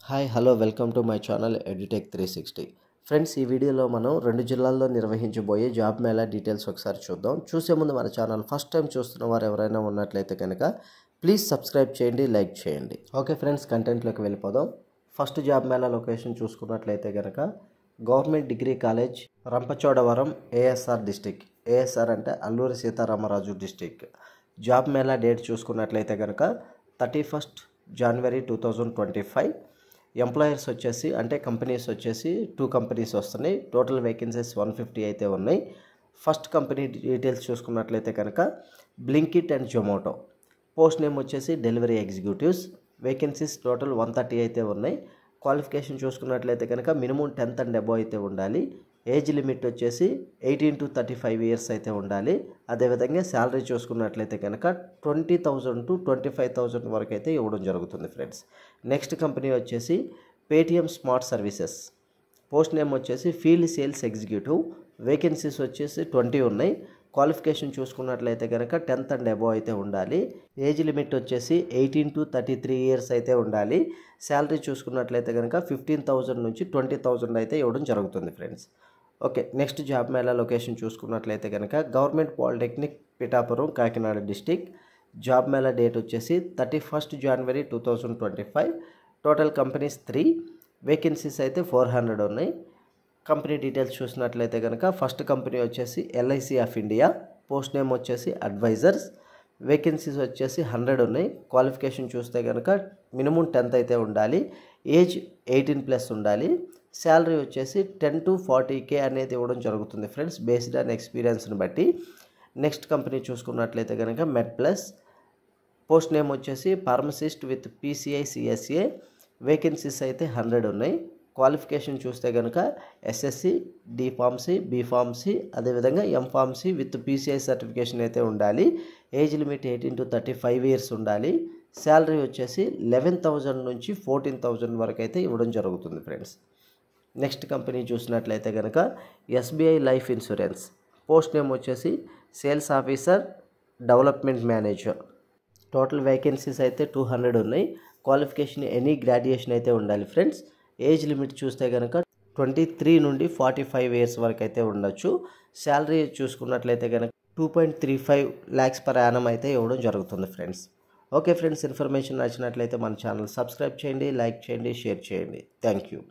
Hi hello welcome to my channel edutech 360. Friends, ఈ వీడియోలో మనం 2 జిల్లాల్లో నిర్వహించబోయే జాబ్ మేళా డీటెయిల్స్ ఒకసారి చూద్దాం. చూసే ముందు మన ఛానల్ ఫస్ట్ టైం చూస్తున్న వారు ఎవరైనా ఉన్నట్లయితే కనుక ప్లీజ్ సబ్స్క్రైబ్ చేయండి, లైక్ చేయండి. ఓకే ఫ్రెండ్స్, కంటెంట్లోకి వెళ్ళిపోదాం. ఫస్ట్ జాబ్ మేళా లొకేషన్ చూసుకున్నట్లయితే కనుక government degree college, Rampachodavaram, ASR district. ASR అంటే Alluri Sitaramaraju district. Job mela date చూసుకున్నట్లయితే కనుక 31st January 2025. ఎంప్లాయర్స్ వచ్చేసి అంటే కంపెనీస్ వచ్చేసి 2 కంపెనీస్ వస్తున్నాయి. టోటల్ వేకెన్సీస్ 150 అయితే ఉన్నాయి. ఫస్ట్ కంపెనీ డీటెయిల్స్ చూసుకున్నట్లయితే కనుక Blinkit and Zomato. Post name వచ్చేసి డెలివరీ ఎగ్జిక్యూటివ్స్. వేకెన్సీస్ టోటల్ 130 అయితే ఉన్నాయి. క్వాలిఫికేషన్ చూసుకున్నట్లయితే కనుక మినిమం 10th అండ్ అబోవ్ అయితే ఉండాలి. ఏజ్ లిమిట్ వచ్చేసి 18 to 35 ఇయర్స్ అయితే ఉండాలి. అదేవిధంగా శాలరీ చూసుకున్నట్లయితే కనుక 20,000 to 25,000 వరకు అయితే ఇవ్వడం జరుగుతుంది ఫ్రెండ్స్. నెక్స్ట్ కంపెనీ వచ్చేసి Paytm smart services. Post name వచ్చేసి ఫీల్డ్ సేల్స్ ఎగ్జిక్యూటివ్. వేకెన్సీస్ వచ్చేసి 20 ఉన్నాయి. క్వాలిఫికేషన్ చూసుకున్నట్లయితే కనుక 10th అండ్ అబోవ్ అయితే ఉండాలి. ఏజ్ లిమిట్ వచ్చేసి 18 to 33 ఇయర్స్ అయితే ఉండాలి. శాలరీ చూసుకున్నట్లయితే కనుక 15,000 నుంచి 20,000 అయితే ఇవ్వడం జరుగుతుంది friends. Okay, next job mela location చూసుకున్నట్లయితే కనుక government polytechnic, Pithapuram, Kakinada district. Job mela date వచ్చేసి 31st January 2025. Total companies 3. Vacancies అయితే 400 ఉన్నాయి. కంపెనీ డీటెయిల్స్ చూసినట్లయితే కనుక ఫస్ట్ కంపెనీ వచ్చేసి LIC of India. Post name వచ్చేసి అడ్వైజర్స్. వేకెన్సీస్ వచ్చేసి 100 ఉన్నాయి. క్వాలిఫికేషన్ చూస్తే కనుక మినిమం 10th అయితే ఉండాలి. ఏజ్ 18+ ఉండాలి. శాలరీ వచ్చేసి 10 to 40K అనేది ఇవ్వడం జరుగుతుంది ఫ్రెండ్స్, బేస్డ్ ఆన్ ఎక్స్పీరియన్స్ని బట్టి. నెక్స్ట్ కంపెనీ చూసుకున్నట్లయితే కనుక మెడ్ ప్లస్. పోస్ట్ నేమ్ వచ్చేసి pharmacist with PCI CSA. Vacancies అయితే 100 ఉన్నాయి. క్వాలిఫికేషన్ చూస్తే కనుక SSC, D Pharmacy, B Pharmacy, అదేవిధంగా M Pharmacy with PCI certification అయితే ఉండాలి. ఏజ్ లిమిట్ 18 to 35 ఇయర్స్ ఉండాలి. శాలరీ వచ్చేసి 11,000 నుంచి 14,000 వరకు అయితే ఇవ్వడం జరుగుతుంది ఫ్రెండ్స్. నెక్స్ట్ కంపెనీ చూసినట్లయితే కనుక SBI life insurance. Post name వచ్చేసి sales officer, development manager. Total vacancies అయితే 200 ఉన్నాయి. క్వాలిఫికేషన్ ఎనీ గ్రాడ్యుయేషన్ అయితే ఉండాలి ఫ్రెండ్స్. ఏజ్ లిమిట్ చూస్తే కనుక 23 నుండి 45 ఇయర్స్ వరకు అయితే ఉండొచ్చు. శాలరీ చూసుకున్నట్లయితే కనుక 2.35 lakhs per annum అయితే ఇవ్వడం జరుగుతుంది ఫ్రెండ్స్. ఓకే ఫ్రెండ్స్, ఇన్ఫర్మేషన్ నచ్చినట్లయితే మన ఛానల్ సబ్స్క్రైబ్ చేయండి, లైక్ చేయండి, షేర్ చేయండి. Thank you.